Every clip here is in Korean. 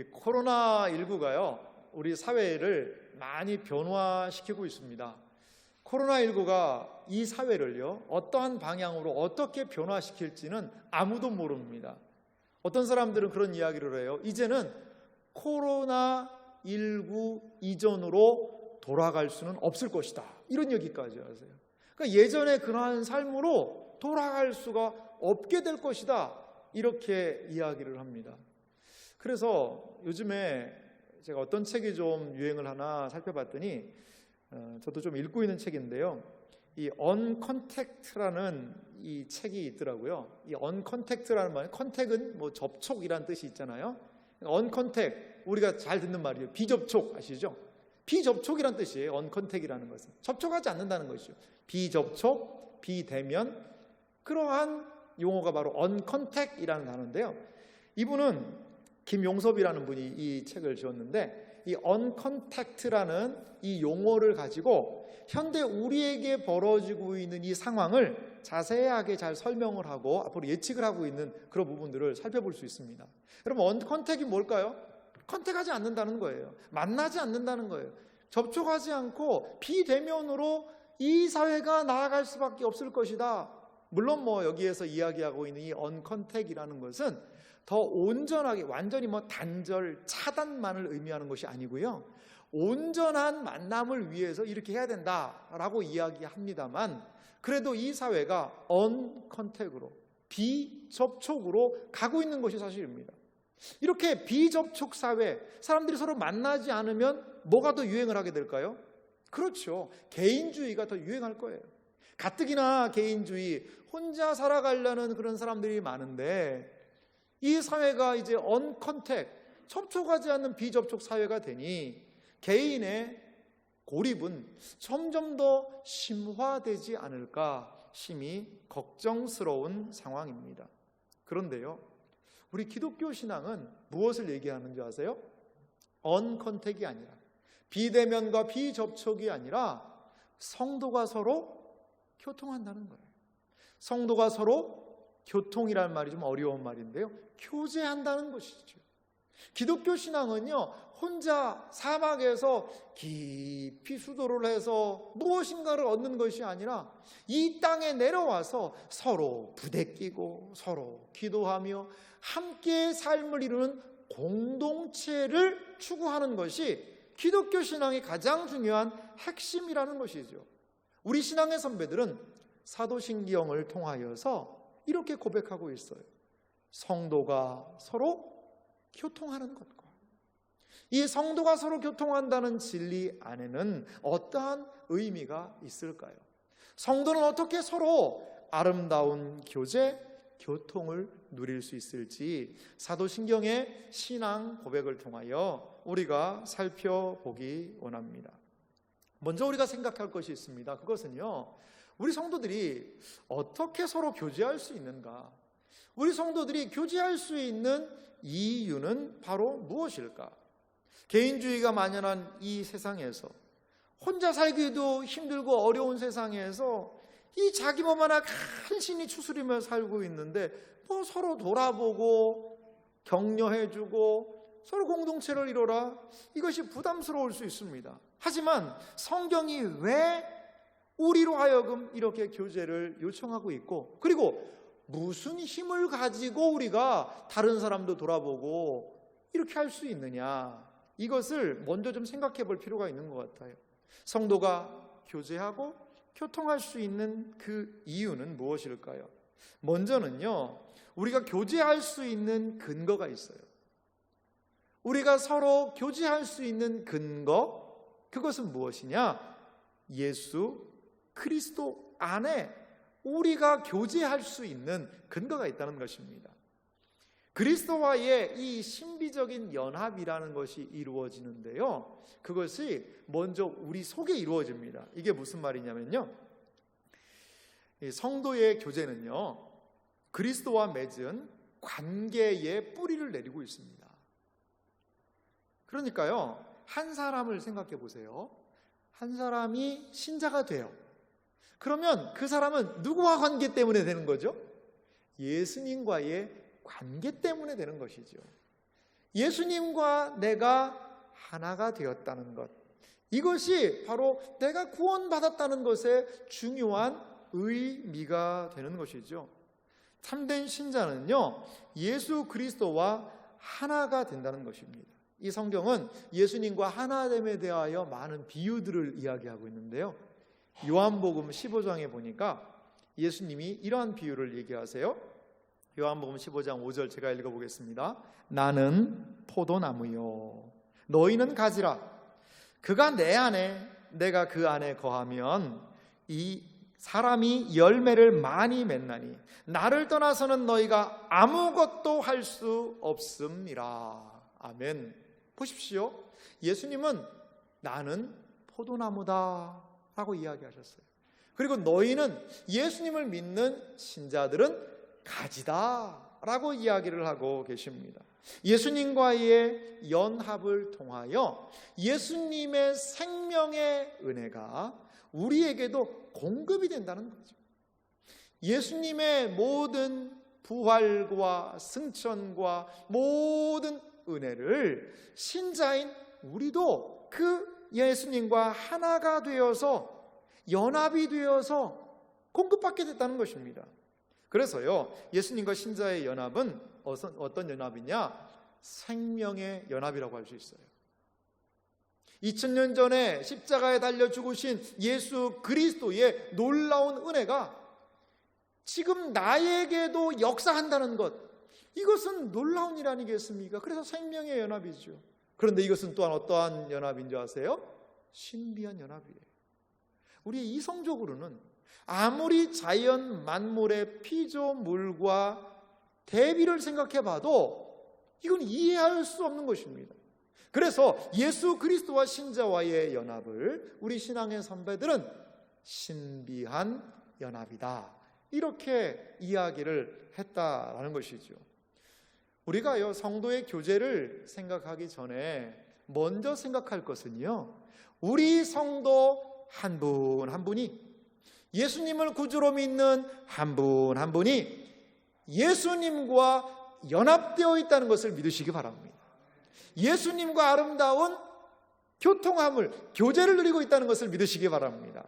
코로나19가요, 우리 사회를 많이 변화시키고 있습니다. 코로나19가 이 사회를요, 어떠한 방향으로 어떻게 변화시킬지는 아무도 모릅니다. 어떤 사람들은 그런 이야기를 해요. 이제는 코로나19 이전으로 돌아갈 수는 없을 것이다, 이런 얘기까지 하세요. 그러니까 예전에 그러한 삶으로 돌아갈 수가 없게 될 것이다, 이렇게 이야기를 합니다. 그래서 요즘에 제가 어떤 책이 좀 유행을 하나 살펴봤더니 저도 좀 읽고 있는 책인데요, 이 언컨택트라는 이 책이 있더라고요. 이 언컨택트라는 말, 컨택은 뭐 접촉이란 뜻이 있잖아요. 언컨택, 우리가 잘 듣는 말이에요. 비접촉 아시죠? 비접촉이란 뜻이에요. 언컨택이라는 것은 접촉하지 않는다는 것이죠. 비접촉, 비대면, 그러한 용어가 바로 언컨택이라는 단어인데요, 이분은 김용섭이라는 분이 이 책을 지었는데, 이 언컨택트라는 이 용어를 가지고 현대 우리에게 벌어지고 있는 이 상황을 자세하게 잘 설명을 하고 앞으로 예측을 하고 있는 그런 부분들을 살펴볼 수 있습니다. 여러분, 언컨택이 뭘까요? 컨택하지 않는다는 거예요. 만나지 않는다는 거예요. 접촉하지 않고 비대면으로 이 사회가 나아갈 수밖에 없을 것이다. 물론 여기에서 이야기하고 있는 이 언컨택이라는 것은 더 온전하게, 완전히 단절, 차단만을 의미하는 것이 아니고요, 온전한 만남을 위해서 이렇게 해야 된다라고 이야기합니다만, 그래도 이 사회가 언컨택으로, 비접촉으로 가고 있는 것이 사실입니다. 이렇게 비접촉 사회, 사람들이 서로 만나지 않으면 뭐가 더 유행을 하게 될까요? 그렇죠, 개인주의가 더 유행할 거예요. 가뜩이나 개인주의, 혼자 살아가려는 그런 사람들이 많은데, 이 사회가 이제 언컨택, 접촉하지 않는 비접촉 사회가 되니 개인의 고립은 점점 더 심화되지 않을까 심히 걱정스러운 상황입니다. 그런데요, 우리 기독교 신앙은 무엇을 얘기하는지 아세요? 언컨택이 아니라, 비대면과 비접촉이 아니라 성도가 서로 교통한다는 거예요. 성도가 서로, 교통이라는 말이 좀 어려운 말인데요, 교제한다는 것이죠. 기독교 신앙은요, 혼자 사막에서 깊이 수도를 해서 무엇인가를 얻는 것이 아니라 이 땅에 내려와서 서로 부대끼고 서로 기도하며 함께 삶을 이루는 공동체를 추구하는 것이 기독교 신앙의 가장 중요한 핵심이라는 것이죠. 우리 신앙의 선배들은 사도신경을 통하여서 이렇게 고백하고 있어요. 성도가 서로 교통하는 것과, 이 성도가 서로 교통한다는 진리 안에는 어떠한 의미가 있을까요? 성도는 어떻게 서로 아름다운 교제, 교통을 누릴 수 있을지 사도신경의 신앙 고백을 통하여 우리가 살펴보기 원합니다. 먼저 우리가 생각할 것이 있습니다. 그것은요, 우리 성도들이 어떻게 서로 교제할 수 있는가? 우리 성도들이 교제할 수 있는 이유는 바로 무엇일까? 개인주의가 만연한 이 세상에서, 혼자 살기도 힘들고 어려운 세상에서 이 자기 몸 하나 간신히 추스리며 살고 있는데 서로 돌아보고 격려해주고 서로 공동체를 이뤄라, 이것이 부담스러울 수 있습니다. 하지만 성경이 왜 우리로 하여금 이렇게 교제를 요청하고 있고, 그리고 무슨 힘을 가지고 우리가 다른 사람도 돌아보고 이렇게 할 수 있느냐, 이것을 먼저 좀 생각해 볼 필요가 있는 것 같아요. 성도가 교제하고 교통할 수 있는 그 이유는 무엇일까요? 먼저는요, 우리가 교제할 수 있는 근거가 있어요. 우리가 서로 교제할 수 있는 근거, 그것은 무엇이냐? 예수 그리스도 안에 우리가 교제할 수 있는 근거가 있다는 것입니다. 그리스도와의 이 신비적인 연합이라는 것이 이루어지는데요, 그것이 먼저 우리 속에 이루어집니다. 이게 무슨 말이냐면요, 성도의 교제는요, 그리스도와 맺은 관계의 뿌리를 내리고 있습니다. 그러니까요, 한 사람을 생각해 보세요. 한 사람이 신자가 돼요. 그러면 그 사람은 누구와 관계 때문에 되는 거죠? 예수님과의 관계 때문에 되는 것이죠. 예수님과 내가 하나가 되었다는 것, 이것이 바로 내가 구원받았다는 것의 중요한 의미가 되는 것이죠. 참된 신자는요, 예수 그리스도와 하나가 된다는 것입니다. 이 성경은 예수님과 하나됨에 대하여 많은 비유들을 이야기하고 있는데요, 요한복음 15장에 보니까 예수님이 이러한 비유를 얘기하세요. 요한복음 15장 5절 제가 읽어보겠습니다. 나는 포도나무요, 너희는 가지라. 그가 내 안에, 내가 그 안에 거하면 이 사람이 열매를 많이 맺나니 나를 떠나서는 너희가 아무것도 할 수 없음이라. 아멘. 보십시오. 예수님은 나는 포도나무다 라고 이야기하셨어요. 그리고 너희는, 예수님을 믿는 신자들은 가지다 라고 이야기를 하고 계십니다. 예수님과의 연합을 통하여 예수님의 생명의 은혜가 우리에게도 공급이 된다는 거죠. 예수님의 모든 부활과 승천과 모든 은혜를 신자인 우리도 그 예수님과 하나가 되어서, 연합이 되어서 공급받게 됐다는 것입니다. 그래서요, 예수님과 신자의 연합은 어떤 연합이냐? 생명의 연합이라고 할 수 있어요. 2000년 전에 십자가에 달려 죽으신 예수 그리스도의 놀라운 은혜가 지금 나에게도 역사한다는 것, 이것은 놀라운 일 아니겠습니까? 그래서 생명의 연합이죠. 그런데 이것은 또한 어떠한 연합인 줄 아세요? 신비한 연합이에요. 우리 이성적으로는 아무리 자연 만물의 피조물과 대비를 생각해 봐도 이건 이해할 수 없는 것입니다. 그래서 예수 그리스도와 신자와의 연합을 우리 신앙의 선배들은 신비한 연합이다, 이렇게 이야기를 했다라는 것이죠. 우리가요, 성도의 교제를 생각하기 전에 먼저 생각할 것은요, 우리 성도 한 분 한 분이, 예수님을 구주로 믿는 한 분 한 분이 예수님과 연합되어 있다는 것을 믿으시기 바랍니다. 예수님과 아름다운 교통함을, 교제를 누리고 있다는 것을 믿으시기 바랍니다.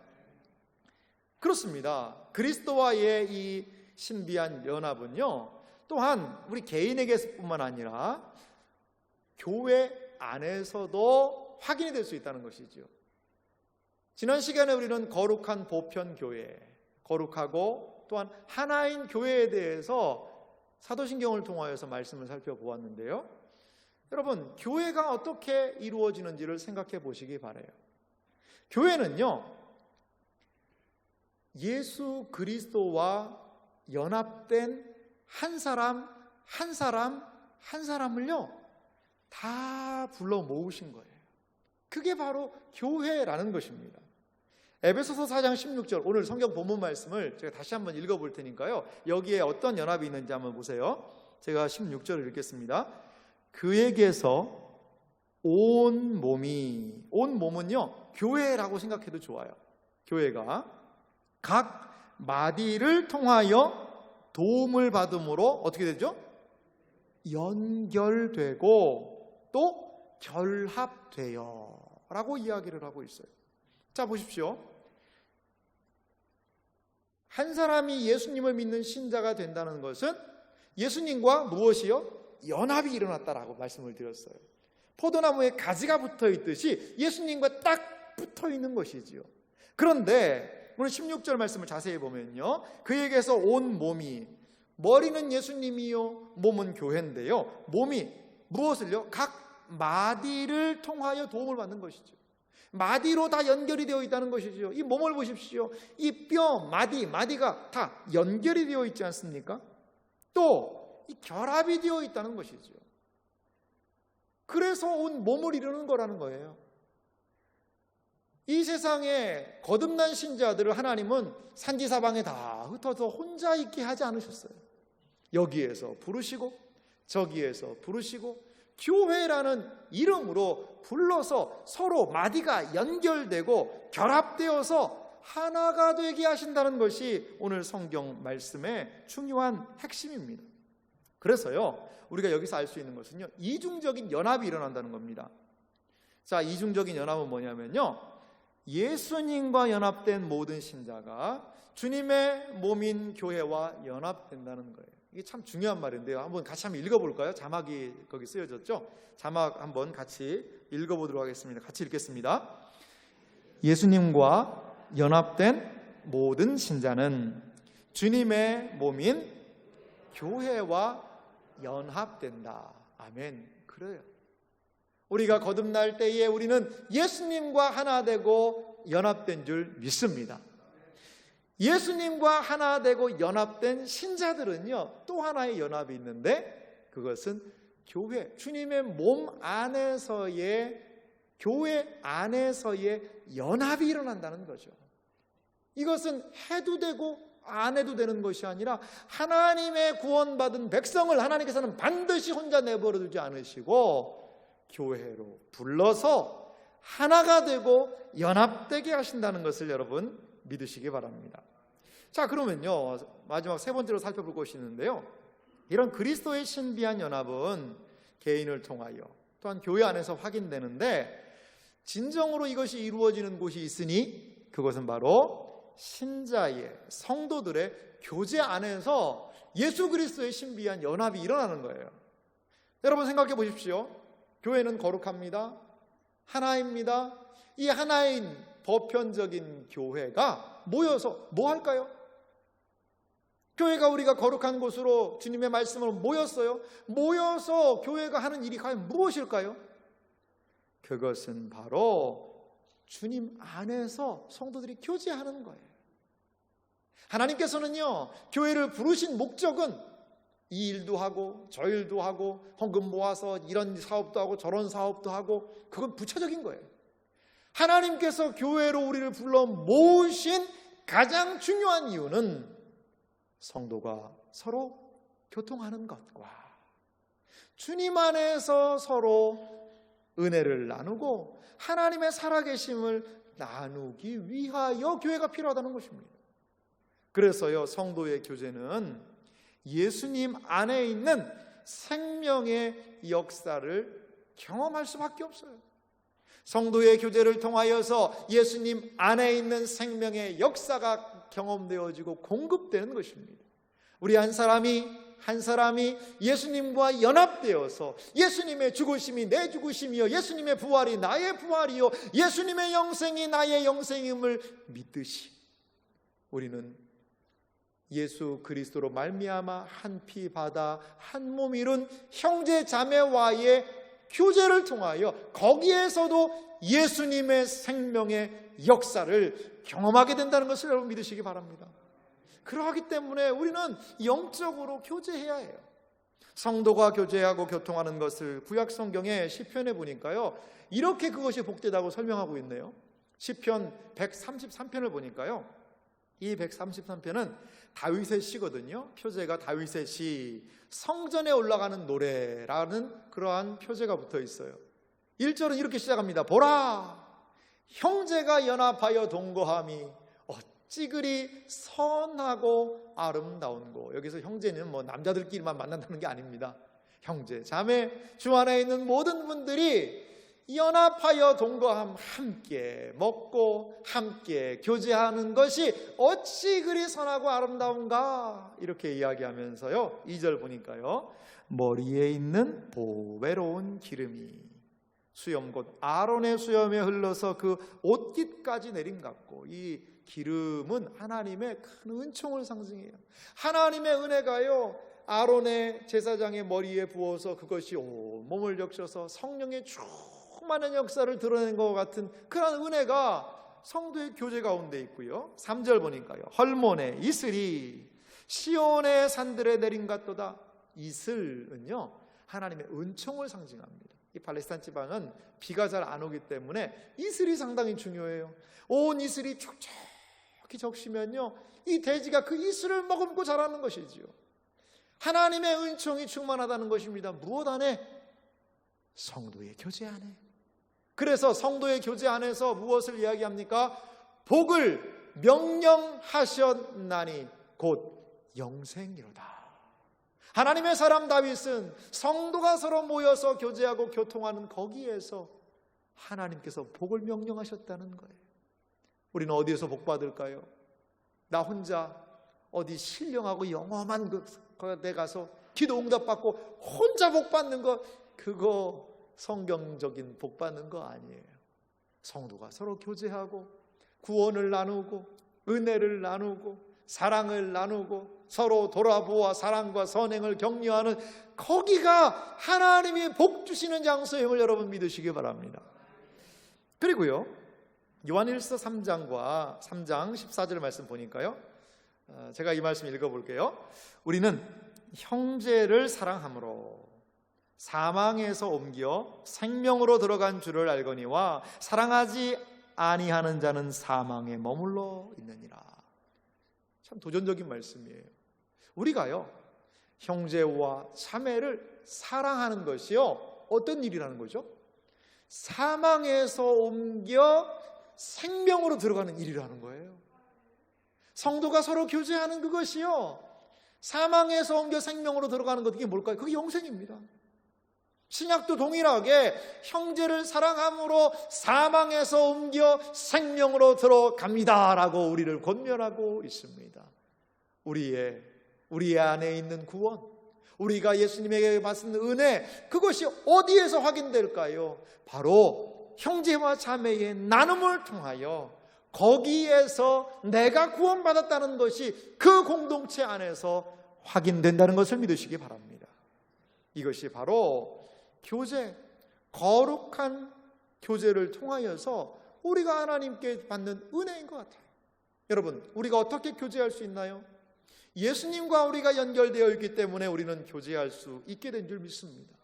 그렇습니다. 그리스도와의 이 신비한 연합은요, 또한 우리 개인에게뿐만 아니라 교회 안에서도 확인이 될 수 있다는 것이죠. 지난 시간에 우리는 거룩한 보편교회, 거룩하고 또한 하나인 교회에 대해서 사도신경을 통하여서 말씀을 살펴보았는데요, 여러분, 교회가 어떻게 이루어지는지를 생각해 보시기 바라요. 교회는요, 예수 그리스도와 연합된 한 사람 한 사람 한 사람을요 다 불러 모으신 거예요. 그게 바로 교회라는 것입니다. 에베소서 4장 16절, 오늘 성경 본문 말씀을 제가 다시 한번 읽어볼 테니까요, 여기에 어떤 연합이 있는지 한번 보세요. 제가 16절을 읽겠습니다. 그에게서 온 몸이, 온 몸은요 교회라고 생각해도 좋아요. 교회가 각 마디를 통하여 도움을 받음으로 어떻게 되죠? 연결되고 또 결합되어 라고 이야기를 하고 있어요. 자, 보십시오. 한 사람이 예수님을 믿는 신자가 된다는 것은 예수님과 무엇이요? 연합이 일어났다라고 말씀을 드렸어요. 포도나무에 가지가 붙어 있듯이 예수님과 딱 붙어 있는 것이지요. 그런데 오늘 16절 말씀을 자세히 보면요, 그에게서 온 몸이, 머리는 예수님이요 몸은 교회인데요, 몸이 무엇을요? 각 마디를 통하여 도움을 받는 것이죠. 마디로 다 연결이 되어 있다는 것이죠. 이 몸을 보십시오. 이 뼈, 마디가 다 연결이 되어 있지 않습니까? 또 이 결합이 되어 있다는 것이죠. 그래서 온 몸을 이루는 거라는 거예요. 이 세상에 거듭난 신자들을 하나님은 산지사방에 다 흩어서 혼자 있게 하지 않으셨어요. 여기에서 부르시고 저기에서 부르시고 교회라는 이름으로 불러서 서로 마디가 연결되고 결합되어서 하나가 되게 하신다는 것이 오늘 성경 말씀의 중요한 핵심입니다. 그래서요, 우리가 여기서 알 수 있는 것은요, 이중적인 연합이 일어난다는 겁니다. 자, 이중적인 연합은 뭐냐면요, 예수님과 연합된 모든 신자가 주님의 몸인 교회와 연합된다는 거예요. 이게 참 중요한 말인데요. 한번 같이 읽어볼까요? 자막이 거기 쓰여졌죠? 자막 한번 같이 읽어보도록 하겠습니다. 같이 읽겠습니다. 예수님과 연합된 모든 신자는 주님의 몸인 교회와 연합된다. 아멘. 그래요. 우리가 거듭날 때에 우리는 예수님과 하나 되고 연합된 줄 믿습니다. 예수님과 하나 되고 연합된 신자들은요, 또 하나의 연합이 있는데 그것은 교회, 주님의 몸 안에서의, 교회 안에서의 연합이 일어난다는 거죠. 이것은 해도 되고 안 해도 되는 것이 아니라 하나님의 구원받은 백성을 하나님께서는 반드시 혼자 내버려 두지 않으시고 교회로 불러서 하나가 되고 연합되게 하신다는 것을 여러분 믿으시기 바랍니다. 자, 그러면요, 마지막 세 번째로 살펴볼 것이 있는데요, 이런 그리스도의 신비한 연합은 개인을 통하여 또한 교회 안에서 확인되는데, 진정으로 이것이 이루어지는 곳이 있으니 그것은 바로 신자의, 성도들의 교제 안에서 예수 그리스도의 신비한 연합이 일어나는 거예요. 여러분 생각해 보십시오. 교회는 거룩합니다. 하나입니다. 이 하나인 보편적인 교회가 모여서 뭐 할까요? 교회가 우리가 거룩한 곳으로 주님의 말씀으로 모였어요. 모여서 교회가 하는 일이 과연 무엇일까요? 그것은 바로 주님 안에서 성도들이 교제하는 거예요. 하나님께서는요, 교회를 부르신 목적은 이 일도 하고 저 일도 하고 헌금 모아서 이런 사업도 하고 저런 사업도 하고, 그건 부차적인 거예요. 하나님께서 교회로 우리를 불러 모으신 가장 중요한 이유는 성도가 서로 교통하는 것과 주님 안에서 서로 은혜를 나누고 하나님의 살아계심을 나누기 위하여 교회가 필요하다는 것입니다. 그래서요, 성도의 교제는 예수님 안에 있는 생명의 역사를 경험할 수밖에 없어요. 성도의 교제를 통하여서 예수님 안에 있는 생명의 역사가 경험되어지고 공급되는 것입니다. 우리 한 사람이 예수님과 연합되어서 예수님의 죽으심이 내 죽으심이요, 예수님의 부활이 나의 부활이요, 예수님의 영생이 나의 영생임을 믿듯이 우리는 예수 그리스도로 말미암아 한 피 바다 한 몸 이룬 형제 자매와의 교제를 통하여 거기에서도 예수님의 생명의 역사를 경험하게 된다는 것을 여러분 믿으시기 바랍니다. 그러하기 때문에 우리는 영적으로 교제해야 해요. 성도가 교제하고 교통하는 것을 구약 성경의 시편에 보니까요, 이렇게 그것이 복되다고 설명하고 있네요. 시편 133편을 보니까요, 이 133편은 다윗의 시거든요. 표제가 다윗의 시, 성전에 올라가는 노래라는 그러한 표제가 붙어 있어요. 1절은 이렇게 시작합니다. 보라, 형제가 연합하여 동거함이 어찌 그리 선하고 아름다운고. 여기서 형제는 뭐 남자들끼리만 만난다는 게 아닙니다. 형제, 자매, 주 안에 있는 모든 분들이 연합하여 동거함, 함께 먹고 함께 교제하는 것이 어찌 그리 선하고 아름다운가, 이렇게 이야기하면서요, 2절 보니까요, 머리에 있는 보배로운 기름이 수염 곧 아론의 수염에 흘러서 그 옷깃까지 내림 같고. 이 기름은 하나님의 큰 은총을 상징해요. 하나님의 은혜가요, 아론의 제사장의 머리에 부어서 그것이 온 몸을 적셔서 성령의 많은 역사를 드러낸 것 같은 그런 은혜가 성도의 교제 가운데 있고요. 3절 보니까요, 헐몬의 이슬이 시온의 산들에 내린 같도다. 이슬은요, 하나님의 은총을 상징합니다. 이 팔레스타인 지방은 비가 잘 안 오기 때문에 이슬이 상당히 중요해요. 온 이슬이 촉촉히 적시면요, 이 돼지가 그 이슬을 머금고 자라는 것이지요. 하나님의 은총이 충만하다는 것입니다. 무엇 안에? 성도의 교제 안에. 그래서 성도의 교제 안에서 무엇을 이야기합니까? 복을 명령하셨나니 곧 영생이로다. 하나님의 사람 다윗은 성도가 서로 모여서 교제하고 교통하는 거기에서 하나님께서 복을 명령하셨다는 거예요. 우리는 어디에서 복 받을까요? 나 혼자 어디 신령하고 영험한 데 가서 기도 응답받고 혼자 복 받는 거, 그거 성경적인 복 받는 거 아니에요. 성도가 서로 교제하고 구원을 나누고 은혜를 나누고 사랑을 나누고 서로 돌아보아 사랑과 선행을 격려하는, 거기가 하나님이 복 주시는 장소임을 여러분 믿으시기 바랍니다. 그리고요, 요한일서 3장 14절 말씀 보니까요, 제가 이 말씀 읽어볼게요. 우리는 형제를 사랑함으로 사망에서 옮겨 생명으로 들어간 줄을 알거니와 사랑하지 아니하는 자는 사망에 머물러 있느니라. 참 도전적인 말씀이에요. 우리가요, 형제와 자매를 사랑하는 것이요, 어떤 일이라는 거죠? 사망에서 옮겨 생명으로 들어가는 일이라는 거예요. 성도가 서로 교제하는 그것이요, 사망에서 옮겨 생명으로 들어가는 것, 이게 뭘까요? 그게 영생입니다. 신약도 동일하게 형제를 사랑함으로 사망에서 옮겨 생명으로 들어갑니다라고 우리를 권면하고 있습니다. 우리 안에 있는 구원, 우리가 예수님에게 받은 은혜, 그것이 어디에서 확인될까요? 바로 형제와 자매의 나눔을 통하여 거기에서 내가 구원받았다는 것이 그 공동체 안에서 확인된다는 것을 믿으시기 바랍니다. 이것이 바로 교제, 거룩한 교제를 통하여서 우리가 하나님께 받는 은혜인 것 같아요. 여러분, 우리가 어떻게 교제할 수 있나요? 예수님과 우리가 연결되어 있기 때문에 우리는 교제할 수 있게 된 줄 믿습니다.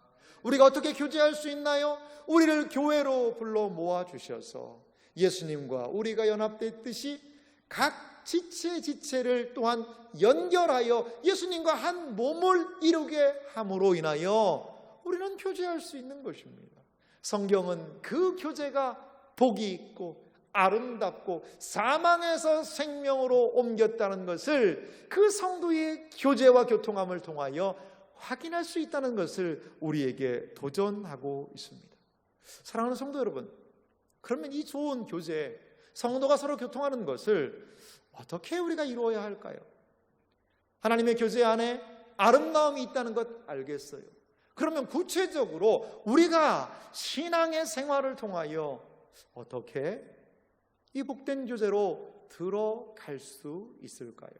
우리가 어떻게 교제할 수 있나요? 우리를 교회로 불러 모아주셔서 예수님과 우리가 연합됐듯이 각 지체를 또한 연결하여 예수님과 한 몸을 이루게 함으로 인하여 우리는 교제할 수 있는 것입니다. 성경은 그 교제가 복이 있고 아름답고 사망에서 생명으로 옮겼다는 것을 그 성도의 교제와 교통함을 통하여 확인할 수 있다는 것을 우리에게 도전하고 있습니다. 사랑하는 성도 여러분, 그러면 이 좋은 교제, 성도가 서로 교통하는 것을 어떻게 우리가 이루어야 할까요? 하나님의 교제 안에 아름다움이 있다는 것 알겠어요. 그러면 구체적으로 우리가 신앙의 생활을 통하여 어떻게 이 복된 교제로 들어갈 수 있을까요?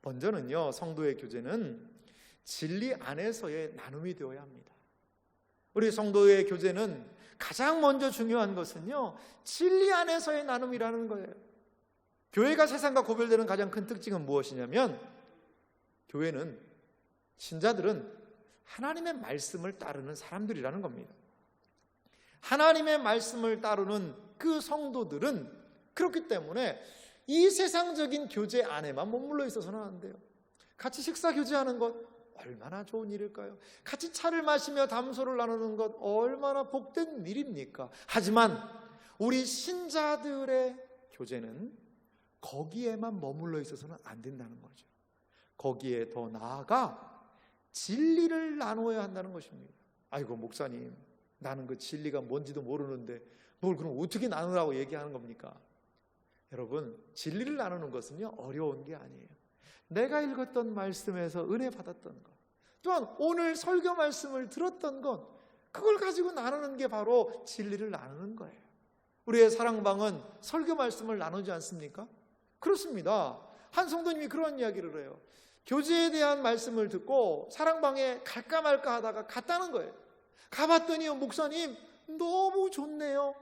먼저는요, 성도의 교제는 진리 안에서의 나눔이 되어야 합니다. 우리 성도의 교제는 가장 먼저 중요한 것은요, 진리 안에서의 나눔이라는 거예요. 교회가 세상과 구별되는 가장 큰 특징은 무엇이냐면, 교회는, 신자들은 하나님의 말씀을 따르는 사람들이라는 겁니다. 하나님의 말씀을 따르는 그 성도들은 그렇기 때문에 이 세상적인 교제 안에만 머물러 있어서는 안 돼요. 같이 식사 교제하는 것 얼마나 좋은 일일까요? 같이 차를 마시며 담소를 나누는 것 얼마나 복된 일입니까? 하지만 우리 신자들의 교제는 거기에만 머물러 있어서는 안 된다는 거죠. 거기에 더 나아가 진리를 나누어야 한다는 것입니다. 아이고 목사님, 나는 그 진리가 뭔지도 모르는데 뭘 그럼 어떻게 나누라고 얘기하는 겁니까? 여러분, 진리를 나누는 것은요, 어려운 게 아니에요. 내가 읽었던 말씀에서 은혜 받았던 것, 또한 오늘 설교 말씀을 들었던 것, 그걸 가지고 나누는 게 바로 진리를 나누는 거예요. 우리의 사랑방은 설교 말씀을 나누지 않습니까? 그렇습니다. 한 성도님이 그런 이야기를 해요. 교제에 대한 말씀을 듣고 사랑방에 갈까 말까 하다가 갔다는 거예요. 가봤더니요, 목사님 너무 좋네요.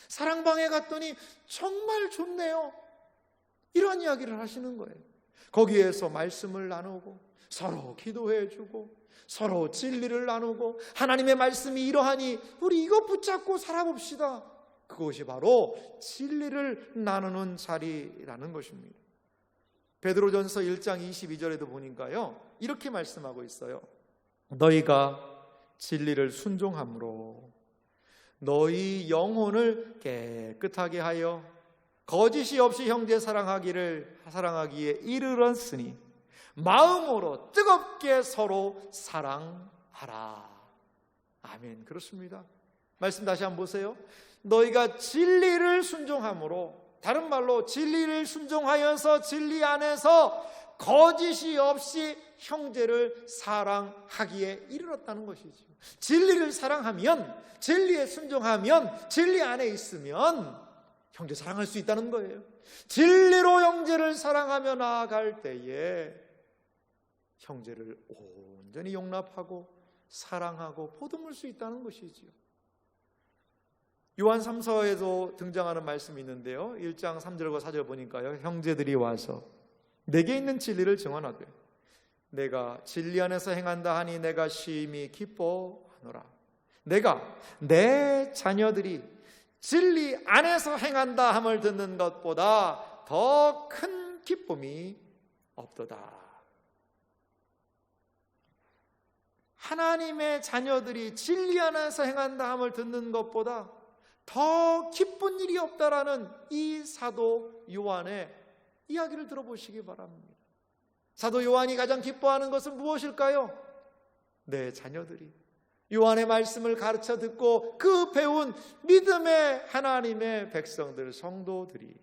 사랑방에 갔더니 정말 좋네요. 이런 이야기를 하시는 거예요. 거기에서 말씀을 나누고 서로 기도해주고 서로 진리를 나누고 하나님의 말씀이 이러하니 우리 이것 붙잡고 살아봅시다. 그것이 바로 진리를 나누는 자리라는 것입니다. 베드로전서 1장 22절에도 보니까요, 이렇게 말씀하고 있어요. 너희가 진리를 순종함으로 너희 영혼을 깨끗하게 하여 거짓이 없이 형제 사랑하기에 이르렀으니 마음으로 뜨겁게 서로 사랑하라. 아멘. 그렇습니다. 말씀 다시 한번 보세요. 너희가 진리를 순종함으로, 다른 말로 진리를 순종하여서 진리 안에서 거짓이 없이 형제를 사랑하기에 이르렀다는 것이죠. 진리를 사랑하면, 진리에 순종하면, 진리 안에 있으면 형제 사랑할 수 있다는 거예요. 진리로 형제를 사랑하며 나아갈 때에 형제를 온전히 용납하고 사랑하고 보듬을 수 있다는 것이지요. 요한 3서에도 등장하는 말씀이 있는데요, 1장 3절과 4절 보니까요, 형제들이 와서 내게 있는 진리를 증언하되 내가 진리 안에서 행한다 하니 내가 심히 기뻐하노라. 내가 내 자녀들이 진리 안에서 행한다 함을 듣는 것보다 더 큰 기쁨이 없도다. 하나님의 자녀들이 진리 안에서 행한다 함을 듣는 것보다 더 기쁜 일이 없다라는 이 사도 요한의 이야기를 들어보시기 바랍니다. 사도 요한이 가장 기뻐하는 것은 무엇일까요? 내 자녀들이 요한의 말씀을 가르쳐 듣고 그 배운 믿음의 하나님의 백성들, 성도들이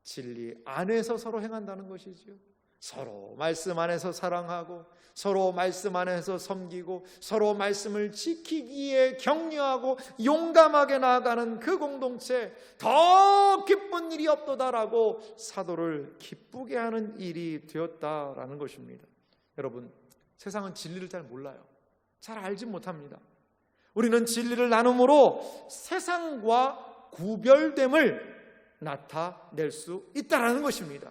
진리 안에서 서로 행한다는 것이지요. 서로 말씀 안에서 사랑하고, 서로 말씀 안에서 섬기고, 서로 말씀을 지키기에 격려하고 용감하게 나아가는 그 공동체, 더 기쁜 일이 없도다라고 사도를 기쁘게 하는 일이 되었다라는 것입니다. 여러분, 세상은 진리를 잘 몰라요. 잘 알지 못합니다. 우리는 진리를 나눔으로 세상과 구별됨을 나타낼 수 있다라는 것입니다.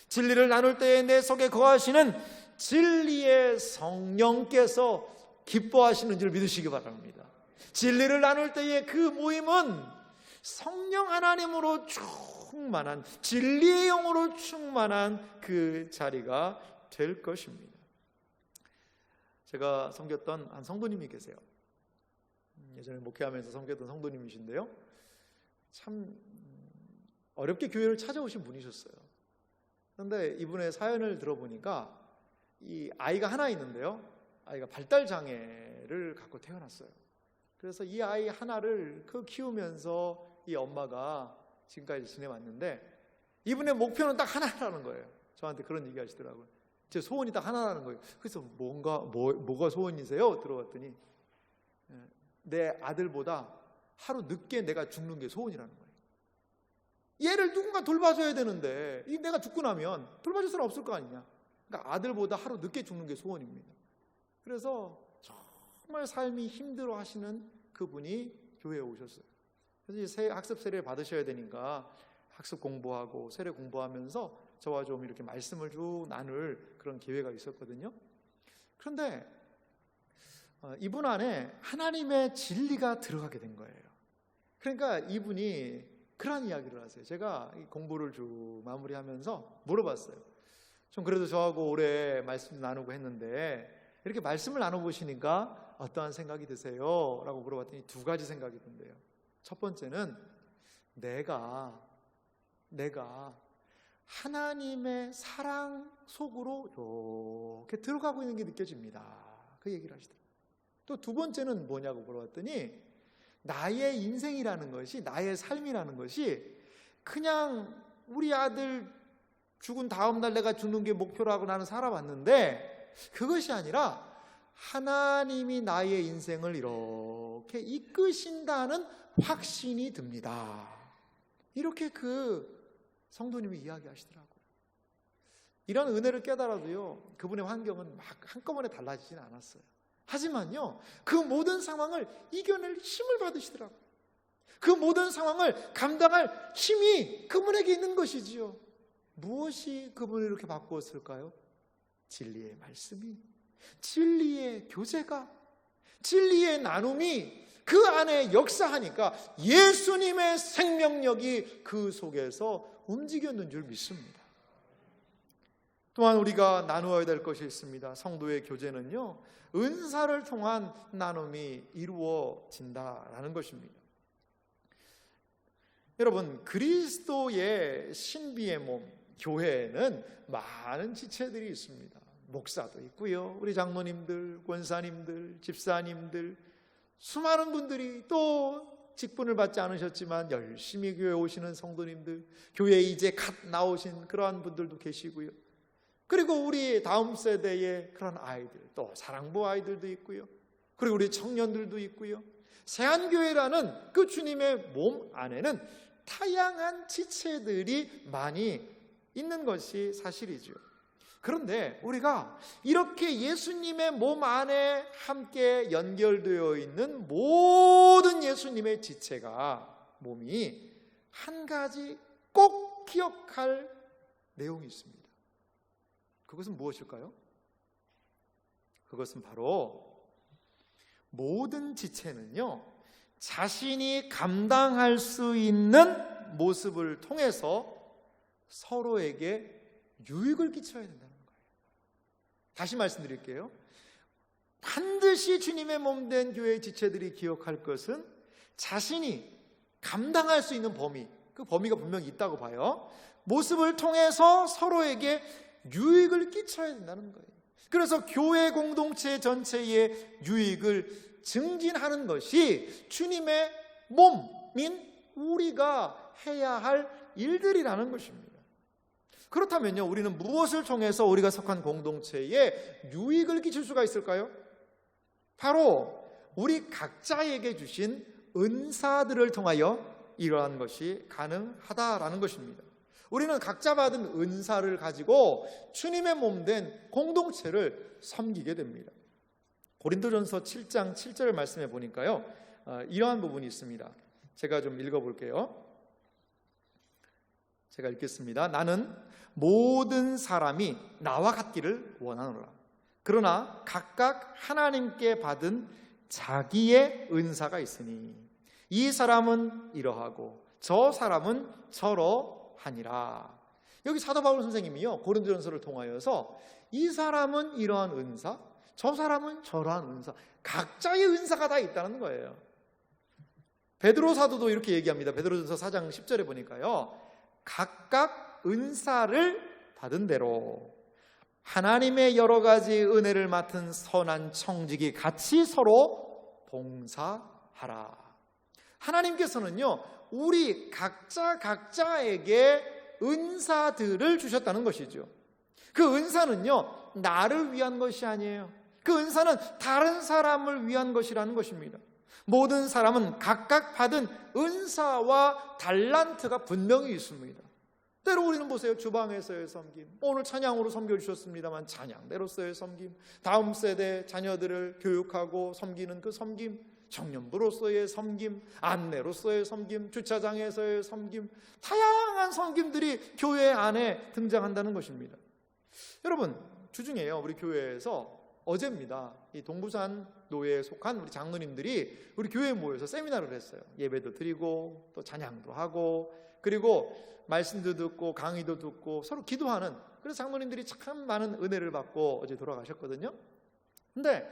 진리를 나눌 때에 내 속에 거하시는 진리의 성령께서 기뻐하시는 줄 믿으시기 바랍니다. 진리를 나눌 때에 그 모임은 성령 하나님으로 충만한, 진리의 영으로 충만한 그 자리가 될 것입니다. 제가 섬겼던 한 성도님이 계세요. 예전에 목회하면서 섬겼던 성도님이신데요, 참 어렵게 교회를 찾아오신 분이셨어요. 그런데 이분의 사연을 들어보니까 이 아이가 하나 있는데요, 아이가 발달 장애를 갖고 태어났어요. 그래서 이 아이 하나를 키우면서 이 엄마가 지금까지 지내왔는데, 이분의 목표는 딱 하나라는 거예요. 저한테 그런 얘기 하시더라고요. 제 소원이 딱 하나라는 거예요. 그래서 뭐가 소원이세요? 들어봤더니 내 아들보다 하루 늦게 내가 죽는 게 소원이라는 거예요. 얘를 누군가 돌봐줘야 되는데 내가 죽고 나면 돌봐줄 사람 없을 거 아니냐. 그러니까 아들보다 하루 늦게 죽는 게 소원입니다. 그래서 정말 삶이 힘들어 하시는 그분이 교회에 오셨어요. 그래서 이제 학습 세례를 받으셔야 되니까 학습 공부하고 세례 공부하면서 저와 좀 이렇게 말씀을 쭉 나눌 그런 기회가 있었거든요. 그런데 이분 안에 하나님의 진리가 들어가게 된 거예요. 그러니까 이분이 그런 이야기를 하세요. 제가 공부를 쭉 마무리하면서 물어봤어요. 좀 그래도 저하고 오래 말씀 나누고 했는데 이렇게 말씀을 나눠보시니까 어떠한 생각이 드세요? 라고 물어봤더니 두 가지 생각이 든대요. 첫 번째는 내가 하나님의 사랑 속으로 이렇게 들어가고 있는 게 느껴집니다. 그 얘기를 하시더라고요. 또 두 번째는 뭐냐고 물어봤더니 나의 인생이라는 것이, 나의 삶이라는 것이 그냥 우리 아들 죽은 다음 날 내가 죽는 게 목표라고 나는 살아왔는데 그것이 아니라 하나님이 나의 인생을 이렇게 이끄신다는 확신이 듭니다. 이렇게 그 성도님이 이야기하시더라고요. 이런 은혜를 깨달아도요, 그분의 환경은 막 한꺼번에 달라지진 않았어요. 하지만요, 그 모든 상황을 이겨낼 힘을 받으시더라고요. 그 모든 상황을 감당할 힘이 그분에게 있는 것이지요. 무엇이 그분을 이렇게 바꾸었을까요? 진리의 말씀이, 진리의 교제가, 진리의 나눔이 그 안에 역사하니까 예수님의 생명력이 그 속에서 움직였는 줄 믿습니다. 또한 우리가 나누어야 될 것이 있습니다. 성도의 교제는요, 은사를 통한 나눔이 이루어진다라는 것입니다. 여러분, 그리스도의 신비의 몸 교회에는 많은 지체들이 있습니다. 목사도 있고요, 우리 장로님들, 권사님들, 집사님들, 수많은 분들이 또 직분을 받지 않으셨지만 열심히 교회 오시는 성도님들, 교회에 이제 갓 나오신 그러한 분들도 계시고요. 그리고 우리 다음 세대의 그런 아이들, 또 사랑부 아이들도 있고요. 그리고 우리 청년들도 있고요. 세안교회라는 그 주님의 몸 안에는 다양한 지체들이 많이 있는 것이 사실이죠. 그런데 우리가 이렇게 예수님의 몸 안에 함께 연결되어 있는 모든 예수님의 지체가, 몸이 한 가지 꼭 기억할 내용이 있습니다. 그것은 무엇일까요? 그것은 바로 모든 지체는요, 자신이 감당할 수 있는 모습을 통해서 서로에게 유익을 끼쳐야 된다는 거예요. 다시 말씀드릴게요. 반드시 주님의 몸된 교회의 지체들이 기억할 것은 자신이 감당할 수 있는 범위, 그 범위가 분명히 있다고 봐요. 모습을 통해서 서로에게 유익을 끼쳐야 된다는 거예요. 그래서 교회 공동체 전체의 유익을 증진하는 것이 주님의 몸인 우리가 해야 할 일들이라는 것입니다. 그렇다면요, 우리는 무엇을 통해서 우리가 속한 공동체에 유익을 끼칠 수가 있을까요? 바로 우리 각자에게 주신 은사들을 통하여 이러한 것이 가능하다라는 것입니다. 우리는 각자 받은 은사를 가지고 주님의 몸된 공동체를 섬기게 됩니다. 고린도전서 7장 7절 말씀해 보니까요, 이러한 부분이 있습니다. 제가 좀 읽어볼게요. 제가 읽겠습니다. 나는 모든 사람이 나와 같기를 원하노라. 그러나 각각 하나님께 받은 자기의 은사가 있으니 이 사람은 이러하고 저 사람은 저러 하니라. 여기 사도 바울 선생님이요, 고린도전서를 통하여서 이 사람은 이러한 은사, 저 사람은 저러한 은사, 각자의 은사가 다 있다는 거예요. 베드로 사도도 이렇게 얘기합니다. 베드로전서 4장 10절에 보니까요, 각각 은사를 받은 대로 하나님의 여러 가지 은혜를 맡은 선한 청지기 같이 서로 봉사하라. 하나님께서는요, 우리 각자에게 은사들을 주셨다는 것이죠. 그 은사는요, 나를 위한 것이 아니에요. 그 은사는 다른 사람을 위한 것이라는 것입니다. 모든 사람은 각각 받은 은사와 달란트가 분명히 있습니다. 때로 우리는 보세요, 주방에서의 섬김, 오늘 찬양으로 섬겨주셨습니다만 찬양대로서의 섬김, 다음 세대 자녀들을 교육하고 섬기는 그 섬김, 청년부로서의 섬김, 안내로서의 섬김, 주차장에서의 섬김, 다양한 섬김들이 교회 안에 등장한다는 것입니다. 여러분, 주중에요, 우리 교회에서 어제입니다, 이 동부산 노예에 속한 우리 장로님들이 우리 교회에 모여서 세미나를 했어요. 예배도 드리고 또 찬양도 하고, 그리고 말씀도 듣고 강의도 듣고 서로 기도하는, 그래서 장로님들이 참 많은 은혜를 받고 어제 돌아가셨거든요. 근데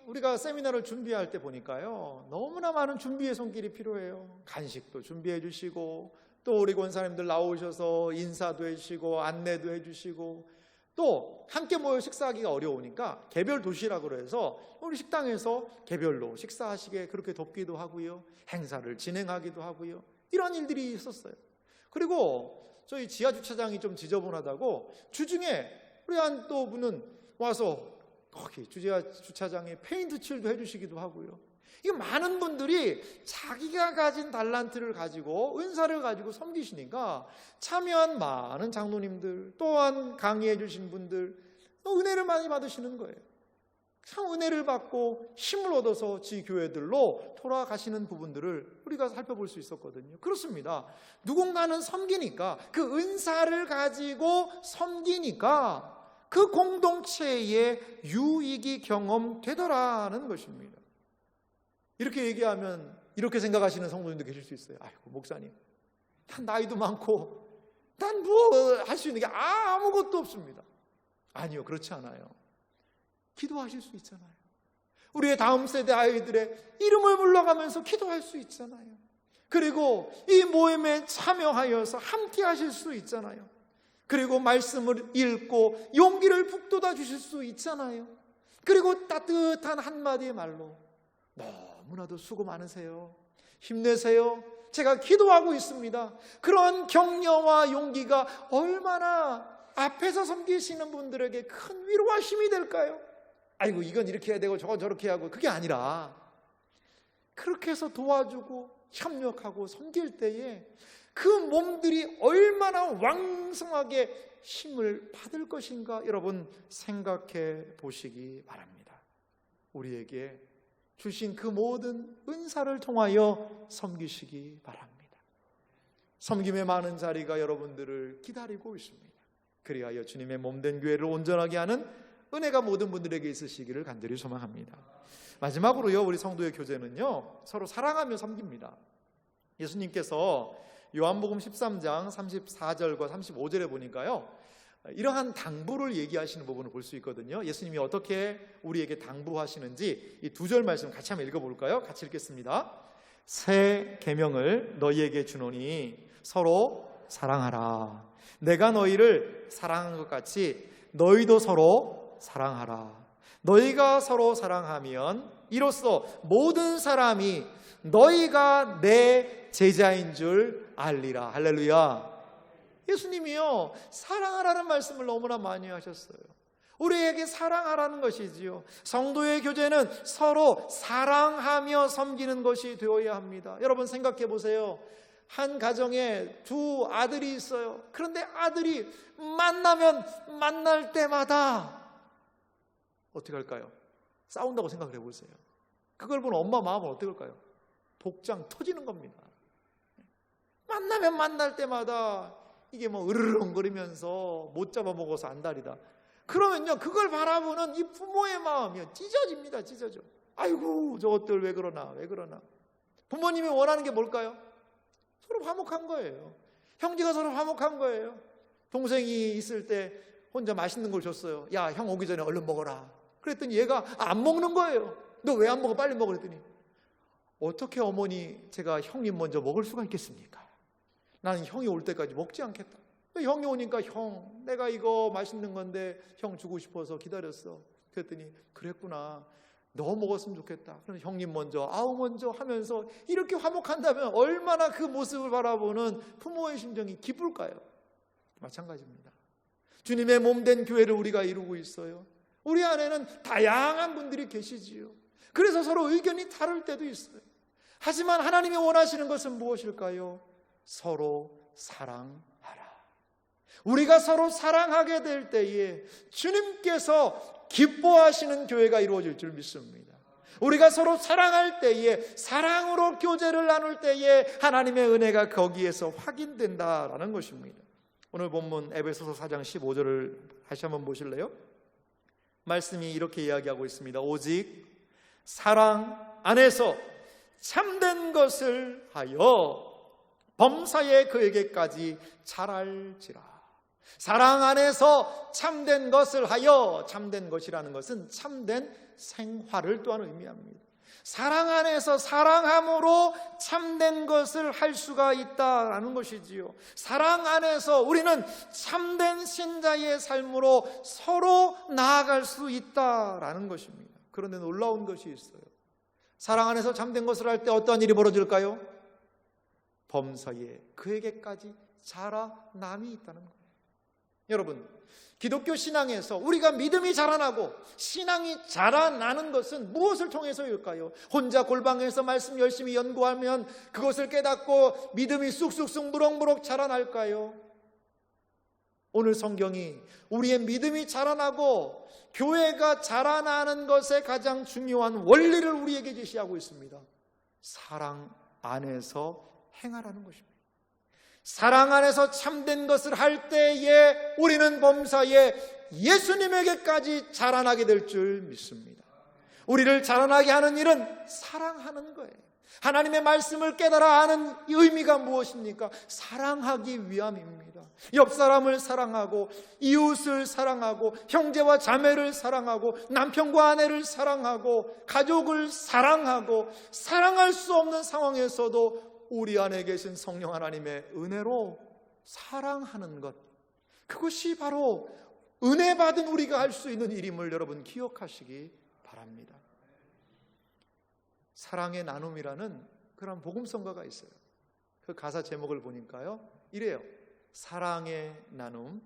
우리가 세미나를 준비할 때 보니까요, 너무나 많은 준비의 손길이 필요해요. 간식도 준비해 주시고, 또 우리 권사님들 나오셔서 인사도 해주시고 안내도 해주시고, 또 함께 모여 식사하기가 어려우니까 개별 도시락으로 해서 우리 식당에서 개별로 식사하시게 그렇게 돕기도 하고요, 행사를 진행하기도 하고요, 이런 일들이 있었어요. 그리고 저희 지하 주차장이 좀 지저분하다고 주중에 우리 한 또 분은 와서 거기 지하 주차장에 페인트 칠도 해주시기도 하고요. 이 많은 분들이 자기가 가진 달란트를 가지고 은사를 가지고 섬기시니까 참여한 많은 장로님들, 또한 강의해 주신 분들 은혜를 많이 받으시는 거예요. 참 은혜를 받고 힘을 얻어서 지교회들로 돌아가시는 부분들을 우리가 살펴볼 수 있었거든요. 그렇습니다. 누군가는 섬기니까, 그 은사를 가지고 섬기니까 그 공동체의 유익이 경험되더라는 것입니다. 이렇게 얘기하면 이렇게 생각하시는 성도님도 계실 수 있어요. 아이고, 목사님, 난 나이도 많고 난 뭐 할 수 있는 게 아무것도 없습니다. 아니요, 그렇지 않아요. 기도하실 수 있잖아요. 우리의 다음 세대 아이들의 이름을 불러가면서 기도할 수 있잖아요. 그리고 이 모임에 참여하여서 함께 하실 수 있잖아요. 그리고 말씀을 읽고 용기를 북돋아 주실 수 있잖아요. 그리고 따뜻한 한마디의 말로 너무나도 수고 많으세요, 힘내세요, 제가 기도하고 있습니다. 그런 격려와 용기가 얼마나 앞에서 섬기시는 분들에게 큰 위로와 힘이 될까요? 아이고 이건 이렇게 해야 되고 저건 저렇게 하고, 그게 아니라 그렇게 해서 도와주고 협력하고 섬길 때에 그 몸들이 얼마나 왕성하게 힘을 받을 것인가 여러분 생각해 보시기 바랍니다. 우리에게 주신 그 모든 은사를 통하여 섬기시기 바랍니다. 섬김의 많은 자리가 여러분들을 기다리고 있습니다. 그리하여 주님의 몸된 교회를 온전하게 하는 은혜가 모든 분들에게 있으시기를 간절히 소망합니다. 마지막으로요, 우리 성도의 교제는요, 서로 사랑하며 섬깁니다. 예수님께서 요한복음 13장 34절과 35절에 보니까요, 이러한 당부를 얘기하시는 부분을 볼 수 있거든요. 예수님이 어떻게 우리에게 당부하시는지 이 두 절 말씀 같이 한번 읽어볼까요? 같이 읽겠습니다. 새 계명을 너희에게 주노니 서로 사랑하라. 내가 너희를 사랑한 것 같이 너희도 서로 사랑하라. 너희가 서로 사랑하면 이로써 모든 사람이 너희가 내 제자인 줄 알리라. 할렐루야. 예수님이요, 사랑하라는 말씀을 너무나 많이 하셨어요. 우리에게 사랑하라는 것이지요. 성도의 교제는 서로 사랑하며 섬기는 것이 되어야 합니다. 여러분 생각해 보세요. 한 가정에 두 아들이 있어요. 그런데 아들이 만날 때마다 어떻게 할까요? 싸운다고 생각을 해보세요. 그걸 보는 엄마 마음은 어떻게 할까요? 복장 터지는 겁니다. 만날 때마다 이게 뭐 으르렁거리면서 못 잡아먹어서 안달이다. 그러면요, 그걸 바라보는 이 부모의 마음이요, 찢어집니다. 찢어져. 아이고 저것들 왜 그러나. 부모님이 원하는 게 뭘까요? 서로 화목한 거예요. 형제가 서로 화목한 거예요. 동생이 있을 때 혼자 맛있는 걸 줬어요. 야, 형 오기 전에 얼른 먹어라. 그랬더니 얘가 안 먹는 거예요. 너 왜 안 먹어? 빨리 먹어. 그랬더니 어떻게 어머니, 제가 형님 먼저 먹을 수가 있겠습니까? 나는 형이 올 때까지 먹지 않겠다. 형이 오니까 형, 내가 이거 맛있는 건데 형 주고 싶어서 기다렸어. 그랬더니 그랬구나. 너 먹었으면 좋겠다. 그럼 형님 먼저, 아우 먼저 하면서 이렇게 화목한다면 얼마나 그 모습을 바라보는 부모의 심정이 기쁠까요? 마찬가지입니다. 주님의 몸된 교회를 우리가 이루고 있어요. 우리 안에는 다양한 분들이 계시지요. 그래서 서로 의견이 다를 때도 있어요. 하지만 하나님이 원하시는 것은 무엇일까요? 서로 사랑하라. 우리가 서로 사랑하게 될 때에 주님께서 기뻐하시는 교회가 이루어질 줄 믿습니다. 우리가 서로 사랑할 때에, 사랑으로 교제를 나눌 때에 하나님의 은혜가 거기에서 확인된다라는 것입니다. 오늘 본문 에베소서 4장 15절을 다시 한번 보실래요? 말씀이 이렇게 이야기하고 있습니다. 오직 사랑 안에서 참된 것을 하여 범사에 그에게까지 자랄지라. 사랑 안에서 참된 것을 하여, 참된 것이라는 것은 참된 생활을 또한 의미합니다. 사랑 안에서 사랑함으로 참된 것을 할 수가 있다라는 것이지요. 사랑 안에서 우리는 참된 신자의 삶으로 서로 나아갈 수 있다라는 것입니다. 그런데 놀라운 것이 있어요. 사랑 안에서 참된 것을 할 때 어떠한 일이 벌어질까요? 범사에 그에게까지 자라남이 있다는 거예요. 여러분, 기독교 신앙에서 우리가 믿음이 자라나고 신앙이 자라나는 것은 무엇을 통해서일까요? 혼자 골방에서 말씀 열심히 연구하면 그것을 깨닫고 믿음이 쑥쑥쑥 무럭무럭 자라날까요? 오늘 성경이 우리의 믿음이 자라나고 교회가 자라나는 것에 가장 중요한 원리를 우리에게 제시하고 있습니다. 사랑 안에서 행하라는 것입니다. 사랑 안에서 참된 것을 할 때에 우리는 범사에 예수님에게까지 자라나게 될 줄 믿습니다. 우리를 자라나게 하는 일은 사랑하는 거예요. 하나님의 말씀을 깨달아 아는 의미가 무엇입니까? 사랑하기 위함입니다. 옆 사람을 사랑하고, 이웃을 사랑하고, 형제와 자매를 사랑하고, 남편과 아내를 사랑하고, 가족을 사랑하고, 사랑할 수 없는 상황에서도 우리 안에 계신 성령 하나님의 은혜로 사랑하는 것, 그것이 바로 은혜 받은 우리가 할 수 있는 일임을 여러분 기억하시기 바랍니다. 사랑의 나눔이라는 그런 복음성가가 있어요. 그 가사 제목을 보니까요, 이래요. 사랑의 나눔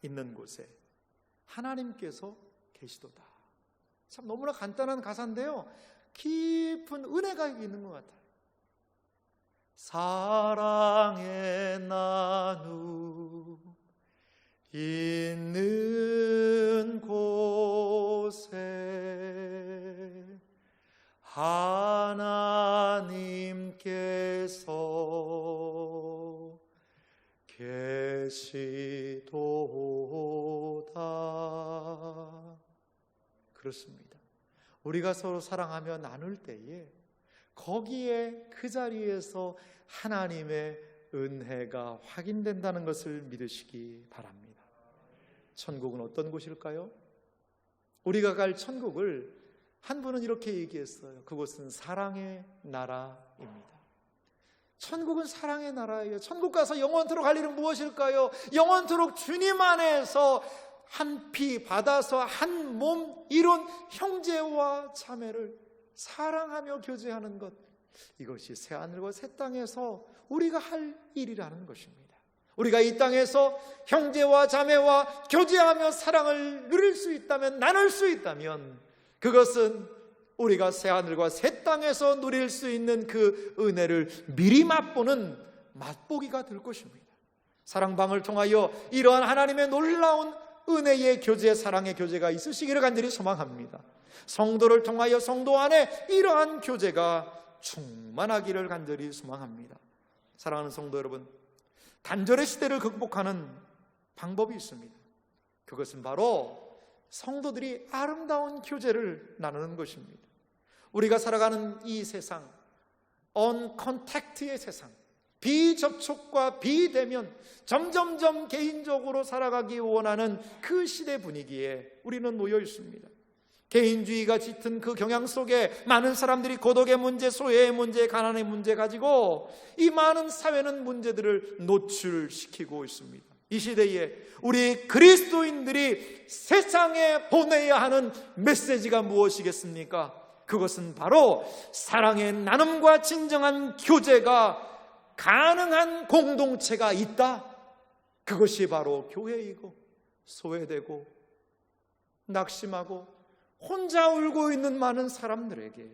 있는 곳에 하나님께서 계시도다. 참 너무나 간단한 가사인데요, 깊은 은혜가 있는 것 같아요. 사랑의 나눔 있는 곳에 하나님께서 계시도다. 그렇습니다. 우리가 서로 사랑하며 나눌 때에 거기에 그 자리에서 하나님의 은혜가 확인된다는 것을 믿으시기 바랍니다. 천국은 어떤 곳일까요? 우리가 갈 천국을 한 분은 이렇게 얘기했어요. 그곳은 사랑의 나라입니다. 천국은 사랑의 나라예요. 천국 가서 영원토록 할 일은 무엇일까요? 영원토록 주님 안에서 한 피 받아서 한 몸 이룬 형제와 자매를 사랑하며 교제하는 것, 이것이 새하늘과 새 땅에서 우리가 할 일이라는 것입니다. 우리가 이 땅에서 형제와 자매와 교제하며 사랑을 누릴 수 있다면, 나눌 수 있다면, 그것은 우리가 새하늘과 새 땅에서 누릴 수 있는 그 은혜를 미리 맛보는 맛보기가 될 것입니다. 사랑방을 통하여 이러한 하나님의 놀라운 은혜의 교제, 사랑의 교제가 있으시기를 간절히 소망합니다. 성도를 통하여 성도 안에 이러한 교제가 충만하기를 간절히 소망합니다. 사랑하는 성도 여러분, 단절의 시대를 극복하는 방법이 있습니다. 그것은 바로 성도들이 아름다운 교제를 나누는 것입니다. 우리가 살아가는 이 세상, 언컨택트의 세상, 비접촉과 비대면, 점점점 개인적으로 살아가기 원하는 그 시대 분위기에 우리는 놓여 있습니다. 개인주의가 짙은 그 경향 속에 많은 사람들이 고독의 문제, 소외의 문제, 가난의 문제 가지고 이 많은 사회는 문제들을 노출시키고 있습니다. 이 시대에 우리 그리스도인들이 세상에 보내야 하는 메시지가 무엇이겠습니까? 그것은 바로 사랑의 나눔과 진정한 교제가 가능한 공동체가 있다. 그것이 바로 교회이고, 소외되고 낙심하고 혼자 울고 있는 많은 사람들에게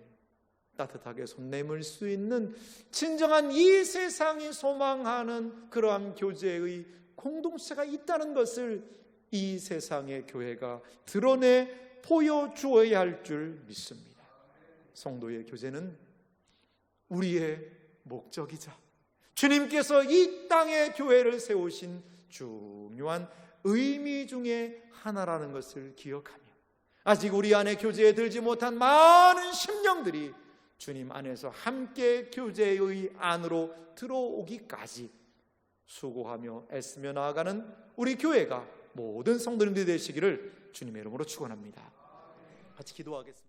따뜻하게 손 내밀 수 있는 진정한 이 세상이 소망하는 그러한 교제의 공동체가 있다는 것을 이 세상의 교회가 드러내 보여주어야 할 줄 믿습니다. 성도의 교제는 우리의 목적이자 주님께서 이 땅에 교회를 세우신 중요한 의미 중에 하나라는 것을 기억하며, 아직 우리 안에 교제에 들지 못한 많은 심령들이 주님 안에서 함께 교제의 안으로 들어오기까지 수고하며 애쓰며 나아가는 우리 교회가 모든 성도님들이 되시기를 주님의 이름으로 축원합니다. 같이 기도하겠습니다.